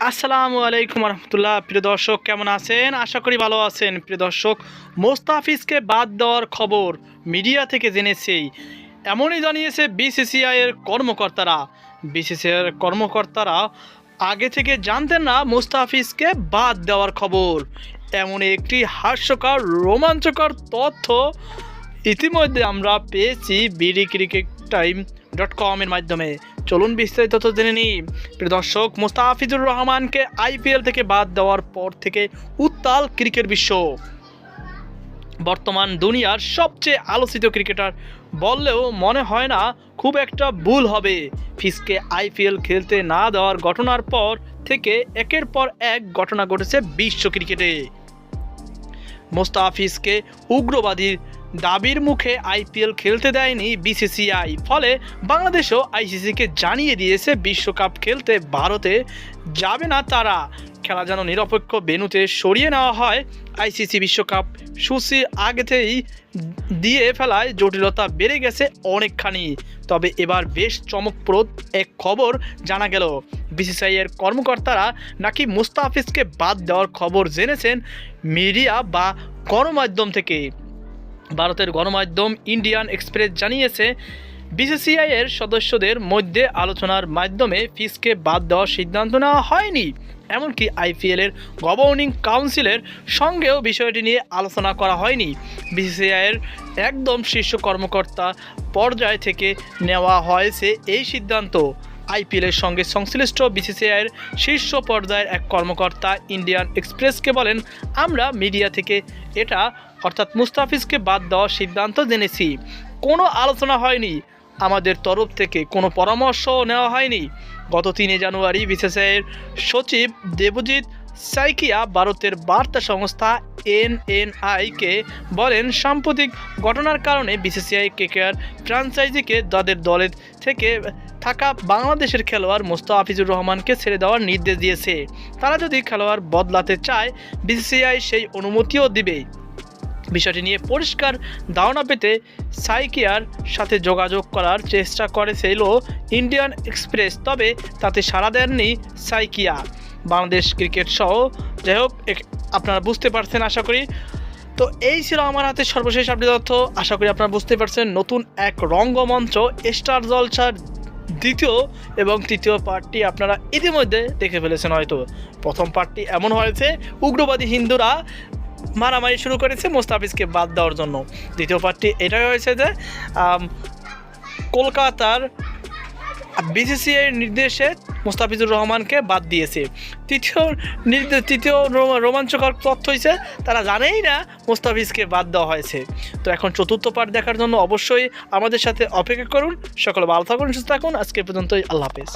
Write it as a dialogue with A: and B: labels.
A: আসসালামু আলাইকুম রহমতুল্লাহ। প্রিয় দর্শক, কেমন আছেন? আশা করি ভালো আছেন। প্রিয় দর্শক, মোস্তাফিজকে বাদ দেওয়ার খবর মিডিয়া থেকে জেনেছি, এমনই জানিয়েছে বিসিসিআইয়ের কর্মকর্তারা। বিসিসিআইয়ের কর্মকর্তারা আগে থেকে জানতেন না মোস্তাফিজকে বাদ দেওয়ার খবর। এমন একটি হাস্যকর রোমাঞ্চকর তথ্য ইতিমধ্যে আমরা পেয়েছি BDcricketTime.com এর মাধ্যমে। চলুন বিস্তারিত তথ্য জেনে নিই। প্রিয় দর্শক, মুস্তাফিজুর রহমানকে IPL থেকে বাদ দেওয়ার পর থেকে উত্তাল ক্রিকেট বিশ্ব। বর্তমান দুনিয়ার সবচেয়ে আলোচিত ক্রিকেটার বললেও মনে হয় না খুব একটা ভুল হবে। ফিজকে IPL খেলতে না দেওয়ার ঘটনার পর থেকে একের পর এক ঘটনা ঘটেছে বিশ্ব ক্রিকেটে। মোস্তাফিজকে উগ্রবাদীর দাবির মুখে IPL খেলতে দেয়নি BCCI, ফলে বাংলাদেশও ICCকে জানিয়ে দিয়েছে বিশ্বকাপ খেলতে ভারতে যাবে না তারা। খেলা যেন নিরপেক্ষ ভেন্যুতে সরিয়ে নেওয়া হয়। ICC বিশ্বকাপ সূচি আগেতেই দিয়ে ফেলায় জটিলতা বেড়ে গেছে অনেকখানি। তবে এবার বেশ চমকপ্রদ এক খবর জানা গেল। BCCI এর কর্মকর্তারা নাকি মুস্তাফিজকে বাদ দেওয়ার খবর জেনেছেন মিডিয়া বা গণমাধ্যম থেকে। ভারতের গণমাধ্যম ইন্ডিয়ান এক্সপ্রেস জানিয়েছে, BCCI এর সদস্যদের মধ্যে আলোচনার মাধ্যমে ফিজকে বাদ দেওয়ার সিদ্ধান্ত নেওয়া হয়নি। এমনকি IPL এর গভর্নিং কাউন্সিলের সঙ্গেও বিষয়টি নিয়ে আলোচনা করা হয়নি। BCCI এর একদম শীর্ষ কর্মকর্তা পর্যায় থেকে নেওয়া হয়েছে এই সিদ্ধান্ত। IPL এর সঙ্গে সংশ্লিষ্ট BCCI এর শীর্ষ পর্যায়ের এক কর্মকর্তা ইন্ডিয়ান এক্সপ্রেসকে বলেন, আমরা মিডিয়া থেকে এটা অর্থাৎ মুস্তাফিজকে বাদ দেওয়ার সিদ্ধান্ত জেনেছি। কোনো আলোচনা হয়নি, আমাদের তরফ থেকে কোনো পরামর্শও নেওয়া হয়নি। গত 3 জানুয়ারি BCCI এর সচিব দেবজিৎ সাইকিয়া ভারতের বার্তা সংস্থা NNI-কে বলেন, সাম্প্রতিক ঘটনার কারণে BCCI KKR ফ্র্যাঞ্চাইজিকে তাদের দলের থেকে থাকা বাংলাদেশের খেলোয়াড় মোস্তাফিজুর রহমানকে ছেড়ে দেওয়ার নির্দেশ দিয়েছে। তারা যদি খেলোয়াড় বদলাতে চায় BCCI সেই অনুমতিও দিবে। বিষয়টি নিয়ে পরিষ্কার ধারণা পেতে সাইকিয়ার সাথে যোগাযোগ করার চেষ্টা করেছিল ইন্ডিয়ান এক্সপ্রেস, তবে তাতে সাড়া দেননি সাইকিয়া। বাংলাদেশ ক্রিকেট সহ যাই হোক, আপনারা বুঝতে পারছেন আশা করি। তো এই ছিল আমার হাতে সর্বশেষ আপডেট তথ্য। আশা করি আপনারা বুঝতে পারছেন নতুন এক রঙ্গমঞ্চ স্টার জলসার দ্বিতীয় এবং তৃতীয় পার্টটি আপনারা ইতিমধ্যে দেখে ফেলেছেন। হয়তো প্রথম পার্টটি এমন হয়েছে, উগ্রবাদী হিন্দুরা মারামারি শুরু করেছে মোস্তাফিজকে বাদ দেওয়ার জন্য। দ্বিতীয় পার্টটি এটাই হয়েছে যে কলকাতার BCCI নির্দেশে মোস্তাফিজুর রহমানকে বাদ দিয়েছে। তৃতীয় রোমাঞ্চকর তথ্য হয়েছে, তারা জানেই না মোস্তাফিজকে বাদ দেওয়া হয়েছে। তো এখন চতুর্থ পার্ট দেখার জন্য অবশ্যই আমাদের সাথে অপেক্ষা করুন। সকলে ভালো থাকুন, সুস্থ থাকুন। আজকে পর্যন্তই, আল্লাহ হাফেজ।